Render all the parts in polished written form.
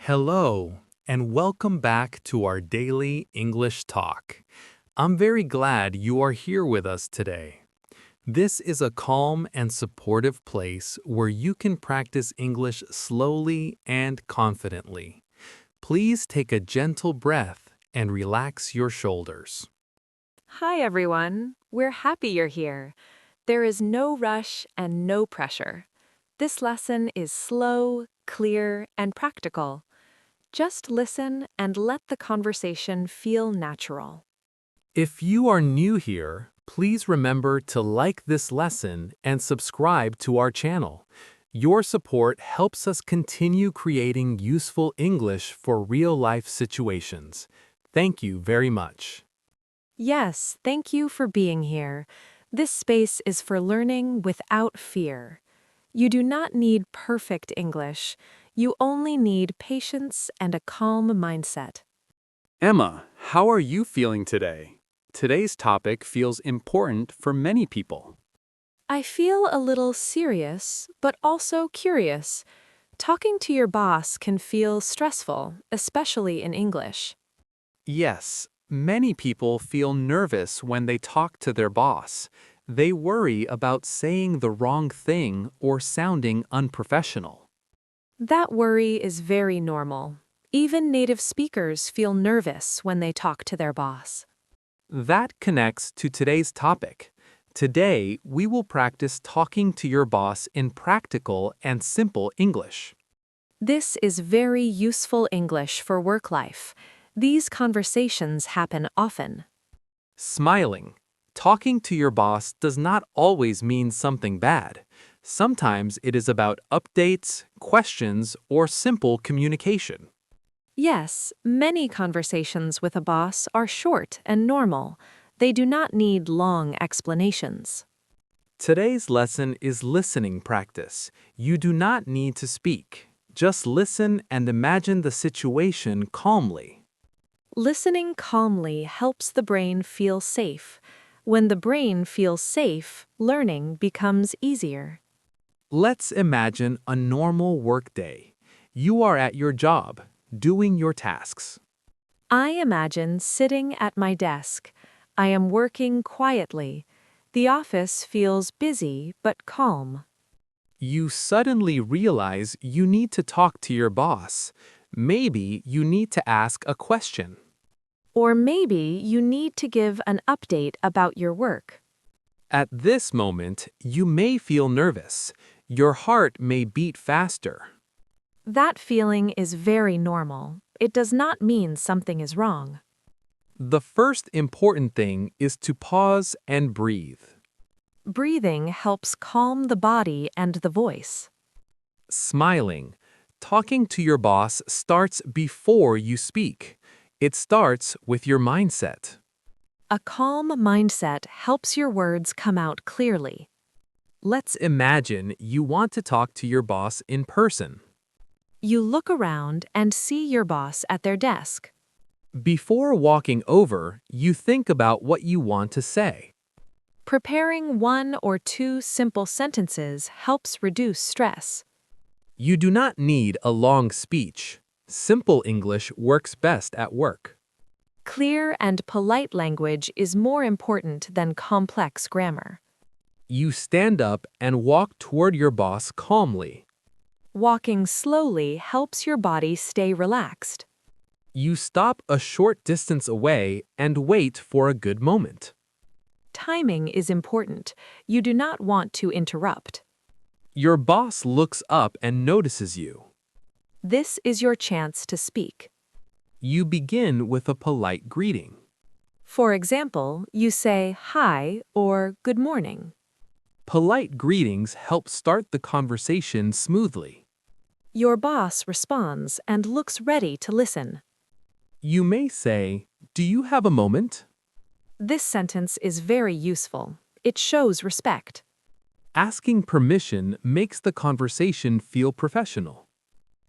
Hello, and welcome back to our daily English talk. I'm very glad you are here with us today. This is a calm and supportive place where you can practice English slowly and confidently. Please take a gentle breath and relax your shoulders. Hi, everyone. We're happy you're here. There is no rush and no pressure. This lesson is slow, clear, and practical. Just listen and let the conversation feel natural. If you are new here, please remember to like this lesson and subscribe to our channel. Your support helps us continue creating useful English for real-life situations. Thank you very much. Yes, thank you for being here. This space is for learning without fear. You do not need perfect English. You only need patience and a calm mindset. Emma, how are you feeling today? Today's topic feels important for many people. I feel a little serious, but also curious. Talking to your boss can feel stressful, especially in English. Yes, many people feel nervous when they talk to their boss. They worry about saying the wrong thing or sounding unprofessional. That worry is very normal. Even native speakers feel nervous when they talk to their boss. That connects to today's topic. Today, we will practice talking to your boss in practical and simple English. This is very useful English for work life. These conversations happen often. Smiling. Talking to your boss does not always mean something bad. Sometimes it is about updates, questions, or simple communication. Yes, many conversations with a boss are short and normal. They do not need long explanations. Today's lesson is listening practice. You do not need to speak. Just listen and imagine the situation calmly. Listening calmly helps the brain feel safe. When the brain feels safe, learning becomes easier. Let's imagine a normal workday. You are at your job, doing your tasks. I imagine sitting at my desk. I am working quietly. The office feels busy but calm. You suddenly realize you need to talk to your boss. Maybe you need to ask a question. Or maybe you need to give an update about your work. At this moment, you may feel nervous. Your heart may beat faster. That feeling is very normal. It does not mean something is wrong. The first important thing is to pause and breathe. Breathing helps calm the body and the voice. Smiling. Talking to your boss starts before you speak. It starts with your mindset. A calm mindset helps your words come out clearly. Let's imagine you want to talk to your boss in person. You look around and see your boss at their desk. Before walking over, you think about what you want to say. Preparing 1 or 2 simple sentences helps reduce stress. You do not need a long speech. Simple English works best at work. Clear and polite language is more important than complex grammar. You stand up and walk toward your boss calmly. Walking slowly helps your body stay relaxed. You stop a short distance away and wait for a good moment. Timing is important. You do not want to interrupt. Your boss looks up and notices you. This is your chance to speak. You begin with a polite greeting. For example, you say hi or good morning. Polite greetings help start the conversation smoothly. Your boss responds and looks ready to listen. You may say, "Do you have a moment?" This sentence is very useful. It shows respect. Asking permission makes the conversation feel professional.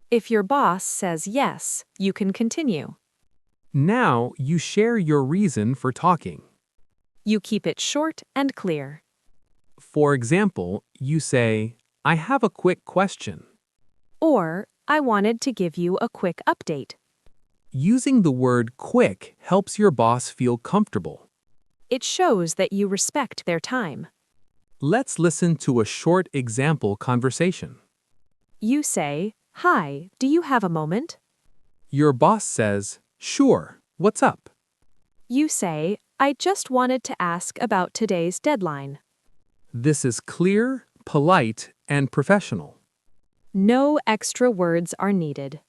If your boss says yes, you can continue. Now you share your reason for talking. You keep it short and clear. For example, you say, "I have a quick question." Or, I wanted to give you a quick update. Using the word quick helps your boss feel comfortable. It shows that you respect their time. Let's listen to a short example conversation. You say, "Hi, do you have a moment?" Your boss says, "Sure, what's up?" You say, "I just wanted to ask about today's deadline." This is clear, polite, and professional. No extra words are needed.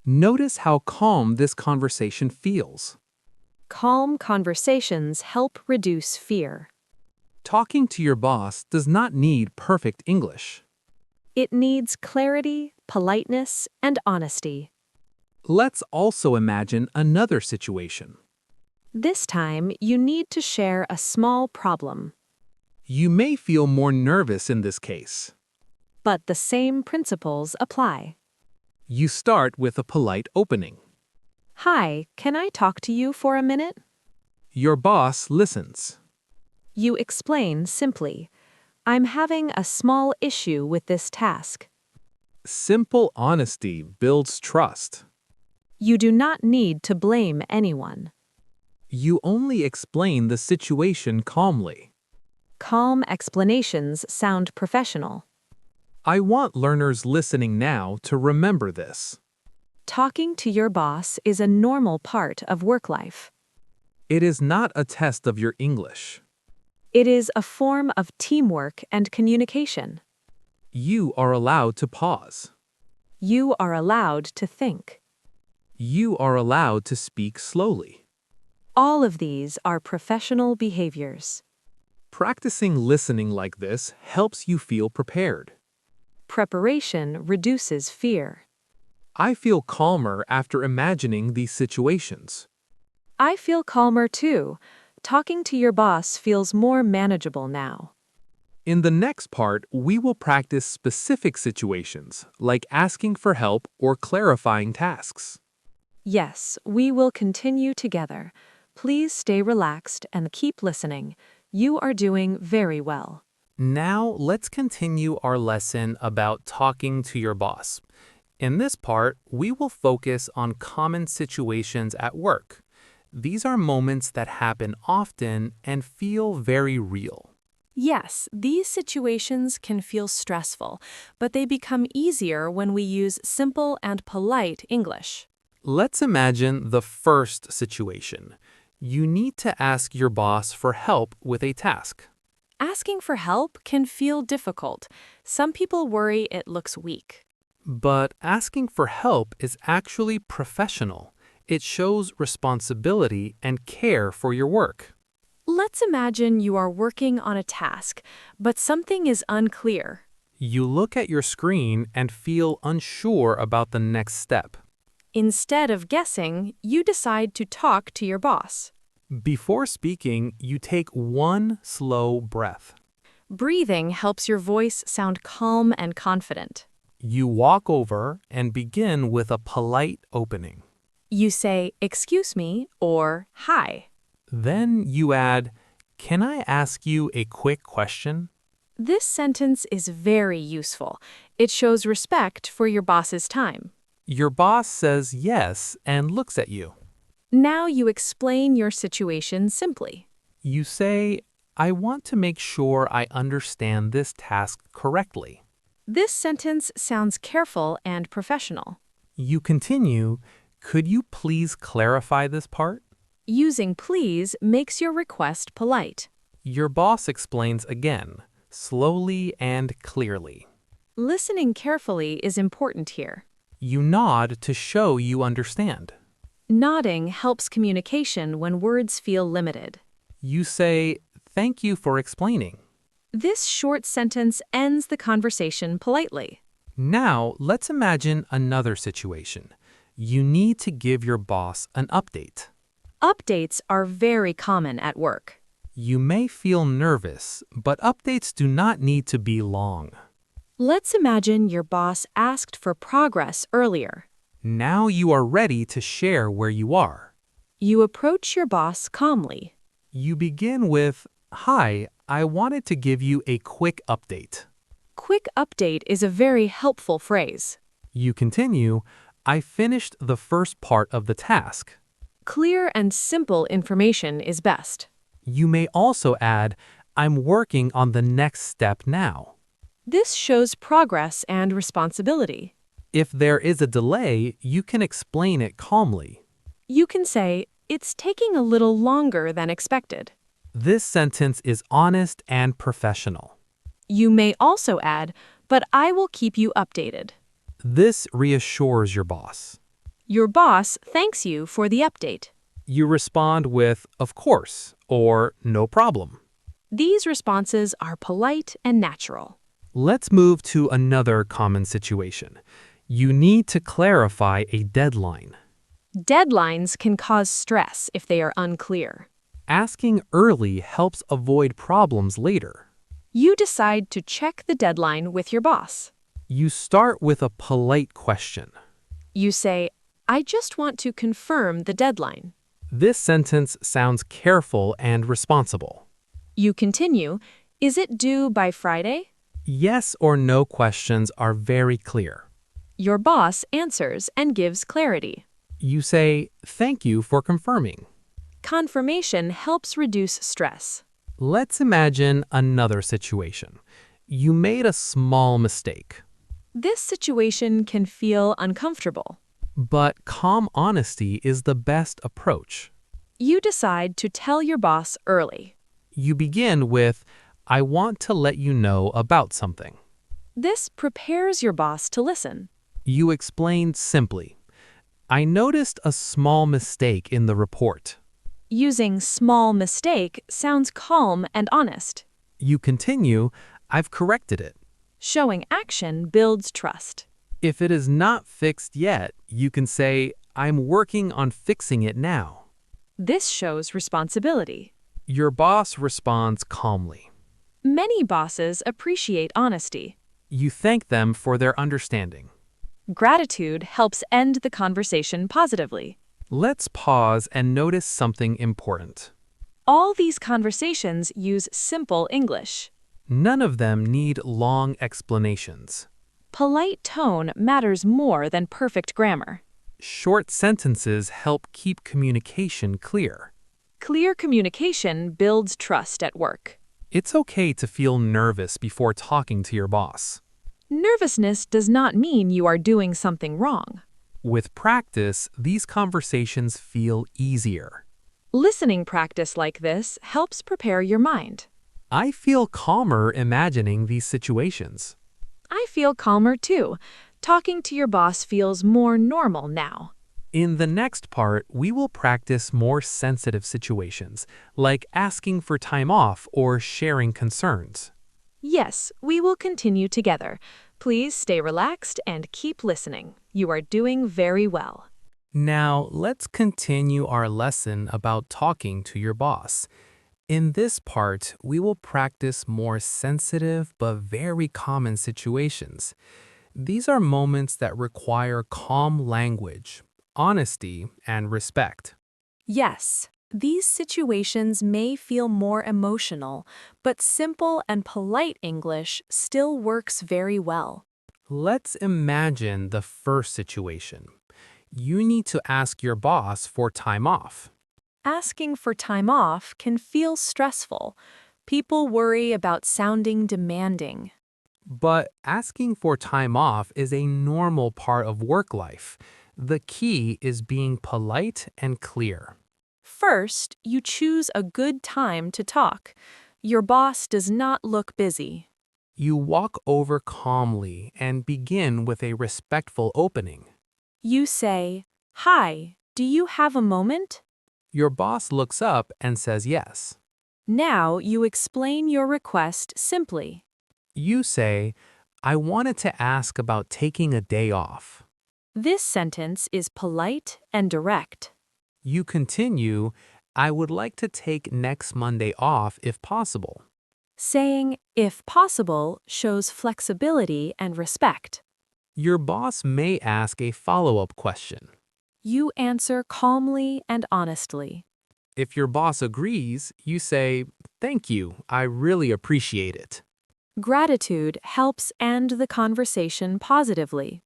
Notice how calm this conversation feels. Calm conversations help reduce fear. Talking to your boss does not need perfect English. It needs clarity, politeness, and honesty. Let's also imagine another situation. This time, you need to share a small problem. You may feel more nervous in this case. But the same principles apply. You start with a polite opening. "Hi, can I talk to you for a minute?" Your boss listens. You explain simply, "I'm having a small issue with this task." Simple honesty builds trust. You do not need to blame anyone. You only explain the situation calmly. Calm explanations sound professional. I want learners listening now to remember this. Talking to your boss is a normal part of work life. It is not a test of your English. It is a form of teamwork and communication. You are allowed to pause. You are allowed to think. You are allowed to speak slowly. All of these are professional behaviors. Practicing listening like this helps you feel prepared. Preparation reduces fear. I feel calmer after imagining these situations. I feel calmer too. Talking to your boss feels more manageable now. In the next part, we will practice specific situations, like asking for help or clarifying tasks. Yes, we will continue together. Please stay relaxed and keep listening. You are doing very well. Now, let's continue our lesson about talking to your boss. In this part, we will focus on common situations at work. These are moments that happen often and feel very real. Yes, these situations can feel stressful, but they become easier when we use simple and polite English. Let's imagine the first situation. You need to ask your boss for help with a task. Asking for help can feel difficult. Some people worry it looks weak. But asking for help is actually professional. It shows responsibility and care for your work. Let's imagine you are working on a task, but something is unclear. You look at your screen and feel unsure about the next step. Instead of guessing, you decide to talk to your boss. Before speaking, you take one slow breath. Breathing helps your voice sound calm and confident. You walk over and begin with a polite opening. You say, "Excuse me," or "Hi." Then you add, "Can I ask you a quick question?" This sentence is very useful. It shows respect for your boss's time. Your boss says yes and looks at you. Now you explain your situation simply. You say, "I want to make sure I understand this task correctly." This sentence sounds careful and professional. You continue, "Could you please clarify this part?" Using please makes your request polite. Your boss explains again, slowly and clearly. Listening carefully is important here. You nod to show you understand. Nodding helps communication when words feel limited. You say, "Thank you for explaining." This short sentence ends the conversation politely. Now, let's imagine another situation. You need to give your boss an update. Updates are very common at work. You may feel nervous, but updates do not need to be long. Let's imagine your boss asked for progress earlier. Now you are ready to share where you are. You approach your boss calmly. You begin with, "Hi, I wanted to give you a quick update." Quick update is a very helpful phrase. You continue, I finished the first part of the task. Clear and simple information is best. You may also add, I'm working on the next step now. This shows progress and responsibility. If there is a delay, you can explain it calmly. You can say, it's taking a little longer than expected. This sentence is honest and professional. You may also add, but I will keep you updated. This reassures your boss. Your boss thanks you for the update. You respond with, of course, or no problem. These responses are polite and natural. Let's move to another common situation. You need to clarify a deadline. Deadlines can cause stress if they are unclear. Asking early helps avoid problems later. You decide to check the deadline with your boss. You start with a polite question. You say, I just want to confirm the deadline. This sentence sounds careful and responsible. You continue, is it due by Friday? Yes or no questions are very clear. Your boss answers and gives clarity. You say, thank you for confirming. Confirmation helps reduce stress. Let's imagine another situation. You made a small mistake. This situation can feel uncomfortable. But calm honesty is the best approach. You decide to tell your boss early. You begin with, I want to let you know about something. This prepares your boss to listen. You explain simply, I noticed a small mistake in the report. Using small mistake sounds calm and honest. You continue, I've corrected it. Showing action builds trust. If it is not fixed yet, you can say, I'm working on fixing it now. This shows responsibility. Your boss responds calmly. Many bosses appreciate honesty. You thank them for their understanding. Gratitude helps end the conversation positively. Let's pause and notice something important. All these conversations use simple English. None of them need long explanations. Polite tone matters more than perfect grammar. Short sentences help keep communication clear. Clear communication builds trust at work. It's okay to feel nervous before talking to your boss. Nervousness does not mean you are doing something wrong. With practice, these conversations feel easier. Listening practice like this helps prepare your mind. I feel calmer imagining these situations. I feel calmer too. Talking to your boss feels more normal now. In the next part, we will practice more sensitive situations, like asking for time off or sharing concerns. Yes, we will continue together. Please stay relaxed and keep listening. You are doing very well. Now, let's continue our lesson about talking to your boss. In this part, we will practice more sensitive but very common situations. These are moments that require calm language, honesty, and respect. Yes, these situations may feel more emotional, but simple and polite English still works very well. Let's imagine the first situation. You need to ask your boss for time off. Asking for time off can feel stressful. People worry about sounding demanding. But asking for time off is a normal part of work life. The key is being polite and clear. First, you choose a good time to talk. Your boss does not look busy. You walk over calmly and begin with a respectful opening. You say, "Hi, do you have a moment?" Your boss looks up and says yes. Now you explain your request simply. You say, I wanted to ask about taking a day off. This sentence is polite and direct. You continue, I would like to take next Monday off if possible. Saying, "if possible," shows flexibility and respect. Your boss may ask a follow-up question. You answer calmly and honestly. If your boss agrees, you say, thank you, I really appreciate it. Gratitude helps end the conversation positively.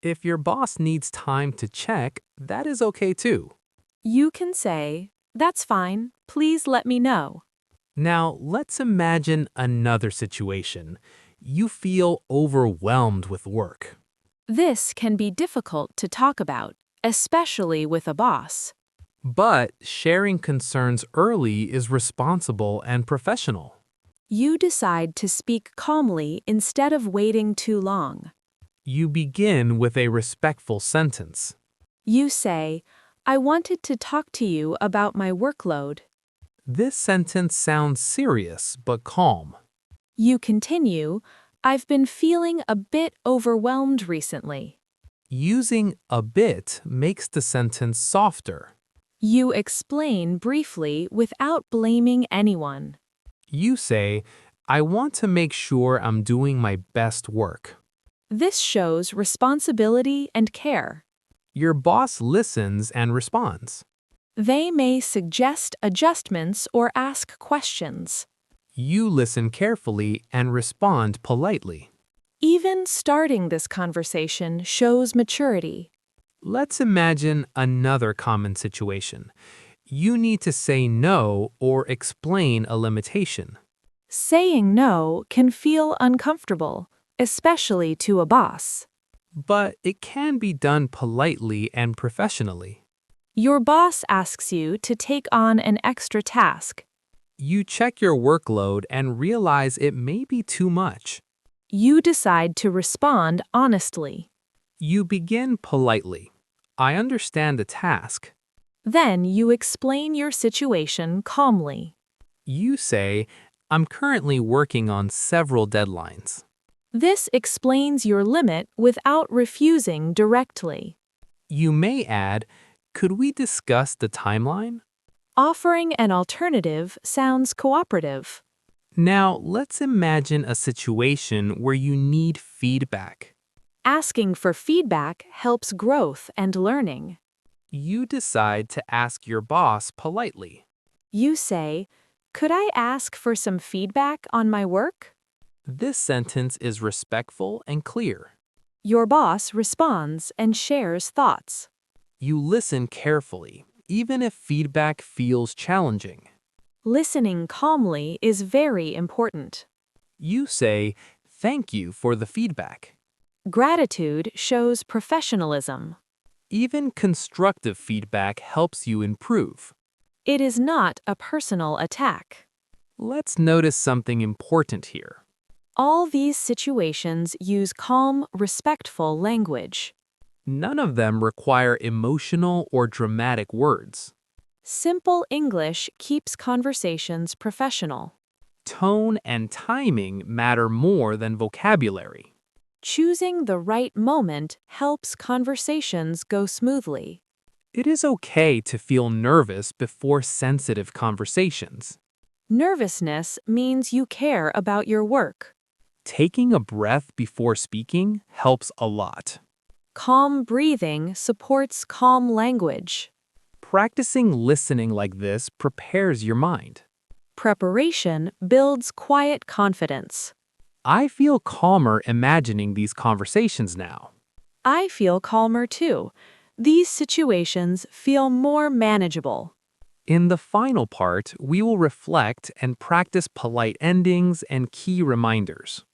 If your boss needs time to check, that is okay too. You can say, "That's fine, please let me know." Now, let's imagine another situation. You feel overwhelmed with work. This can be difficult to talk about, especially with a boss. But sharing concerns early is responsible and professional. You decide to speak calmly instead of waiting too long. You begin with a respectful sentence. You say, "I wanted to talk to you about my workload." This sentence sounds serious but calm. You continue, "I've been feeling a bit overwhelmed recently." Using a bit makes the sentence softer. You explain briefly without blaming anyone. You say, I want to make sure I'm doing my best work. This shows responsibility and care. Your boss listens and responds. They may suggest adjustments or ask questions. You listen carefully and respond politely. Even starting this conversation shows maturity. Let's imagine another common situation. You need to say no or explain a limitation. Saying no can feel uncomfortable, especially to a boss. But it can be done politely and professionally. Your boss asks you to take on an extra task. You check your workload and realize it may be too much. You decide to respond honestly. You begin politely. I understand the task. Then you explain your situation calmly. You say, I'm currently working on several deadlines. This explains your limit without refusing directly. You may add, could we discuss the timeline? Offering an alternative sounds cooperative. Now, let's imagine a situation where you need feedback. Asking for feedback helps growth and learning. You decide to ask your boss politely. You say, "Could I ask for some feedback on my work?" This sentence is respectful and clear. Your boss responds and shares thoughts. You listen carefully, even if feedback feels challenging. Listening calmly is very important. You say, thank you for the feedback. Gratitude shows professionalism. Even constructive feedback helps you improve. It is not a personal attack. Let's notice something important here. All these situations use calm, respectful language. None of them require emotional or dramatic words. Simple English keeps conversations professional. Tone and timing matter more than vocabulary. Choosing the right moment helps conversations go smoothly. It is okay to feel nervous before sensitive conversations. Nervousness means you care about your work. Taking a breath before speaking helps a lot. Calm breathing supports calm language. Practicing listening like this prepares your mind. Preparation builds quiet confidence. I feel calmer imagining these conversations now. I feel calmer too. These situations feel more manageable. In the final part, we will reflect and practice polite endings and key reminders.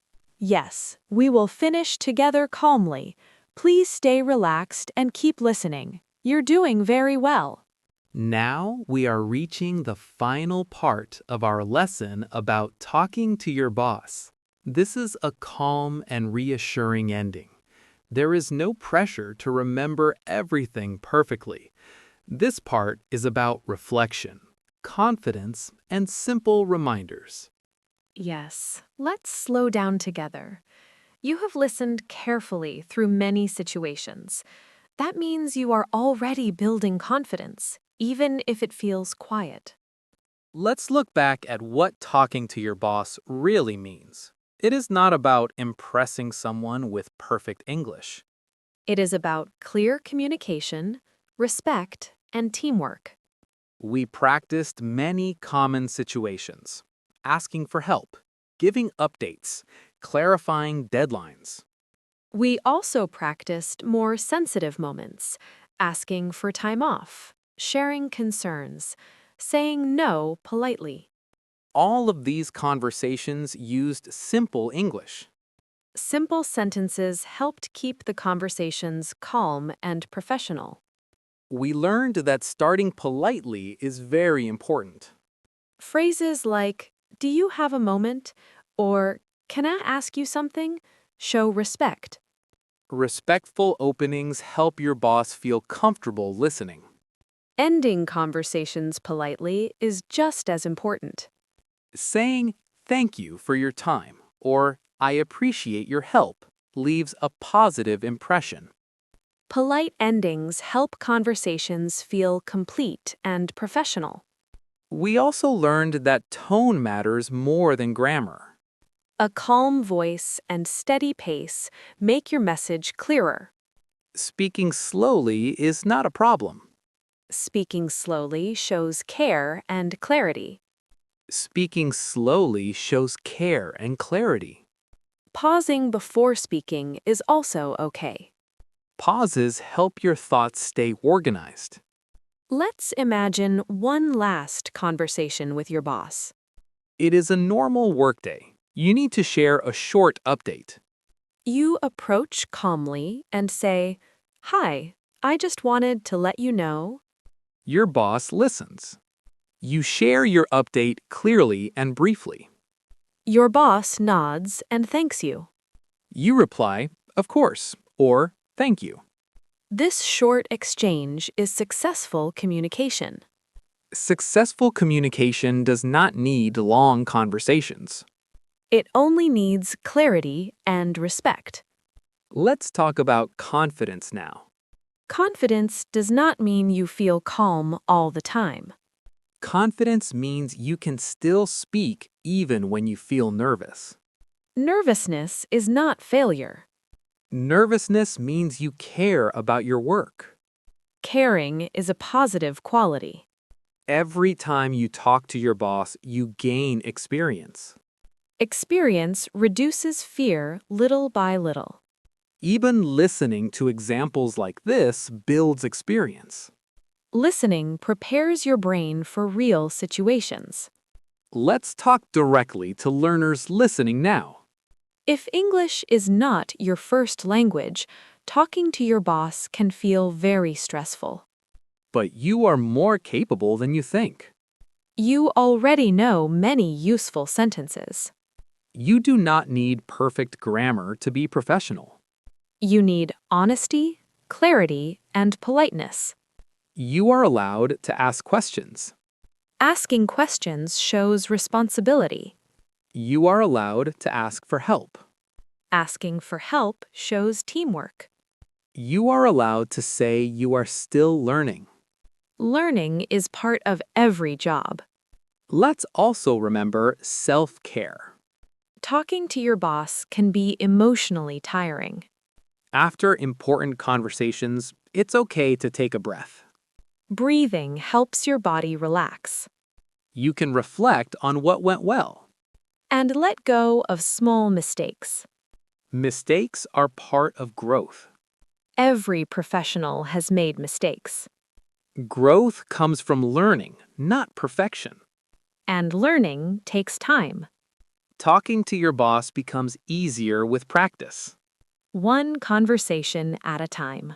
Yes, we will finish together calmly. Please stay relaxed and keep listening. You're doing very well. Now we are reaching the final part of our lesson about talking to your boss. This is a calm and reassuring ending. There is no pressure to remember everything perfectly. This part is about reflection, confidence, and simple reminders. Yes, let's slow down together. You have listened carefully through many situations. That means you are already building confidence, even if it feels quiet. Let's look back at what talking to your boss really means. It is not about impressing someone with perfect English. It is about clear communication, respect, and teamwork. We practiced many common situations: asking for help, giving updates, clarifying deadlines. We also practiced more sensitive moments, asking for time off, sharing concerns, saying no politely. All of these conversations used simple English. Simple sentences helped keep the conversations calm and professional. We learned that starting politely is very important. Phrases like, "Do you have a moment?" or "Can I ask you something?" show respect. Respectful openings help your boss feel comfortable listening. Ending conversations politely is just as important. Saying thank you for your time or I appreciate your help leaves a positive impression. Polite endings help conversations feel complete and professional. We also learned that tone matters more than grammar. A calm voice and steady pace make your message clearer. Speaking slowly is not a problem. Speaking slowly shows care and clarity. Speaking slowly shows care and clarity. Pausing before speaking is also okay. Pauses help your thoughts stay organized. Let's imagine one last conversation with your boss. It is a normal workday. You need to share a short update. You approach calmly and say, "Hi, I just wanted to let you know." Your boss listens. You share your update clearly and briefly. Your boss nods and thanks you. You reply, of course, or thank you. This short exchange is successful communication. Successful communication does not need long conversations. It only needs clarity and respect. Let's talk about confidence now. Confidence does not mean you feel calm all the time. Confidence means you can still speak even when you feel nervous. Nervousness is not failure. Nervousness means you care about your work. Caring is a positive quality. Every time you talk to your boss, you gain experience. Experience reduces fear little by little. Even listening to examples like this builds experience. Listening prepares your brain for real situations. Let's talk directly to learners listening now. If English is not your first language, talking to your boss can feel very stressful. But you are more capable than you think. You already know many useful sentences. You do not need perfect grammar to be professional. You need honesty, clarity, and politeness. You are allowed to ask questions. Asking questions shows responsibility. You are allowed to ask for help. Asking for help shows teamwork. You are allowed to say you are still learning. Learning is part of every job. Let's also remember self-care. Talking to your boss can be emotionally tiring. After important conversations, it's okay to take a breath. Breathing helps your body relax. You can reflect on what went well. And let go of small mistakes. Mistakes are part of growth. Every professional has made mistakes. Growth comes from learning, not perfection. And learning takes time. Talking to your boss becomes easier with practice. One conversation at a time.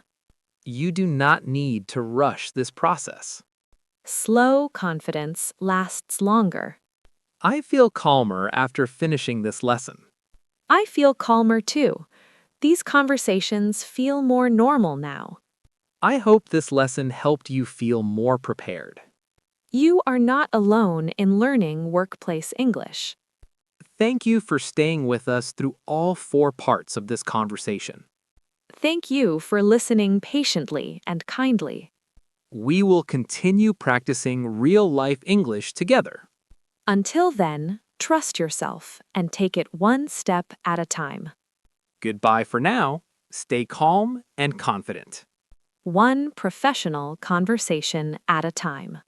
You do not need to rush this process. Slow confidence lasts longer. I feel calmer after finishing this lesson. I feel calmer too. These conversations feel more normal now. I hope this lesson helped you feel more prepared. You are not alone in learning workplace English. Thank you for staying with us through all 4 parts of this conversation. Thank you for listening patiently and kindly. We will continue practicing real-life English together. Until then, trust yourself and take it one step at a time. Goodbye for now. Stay calm and confident. One professional conversation at a time.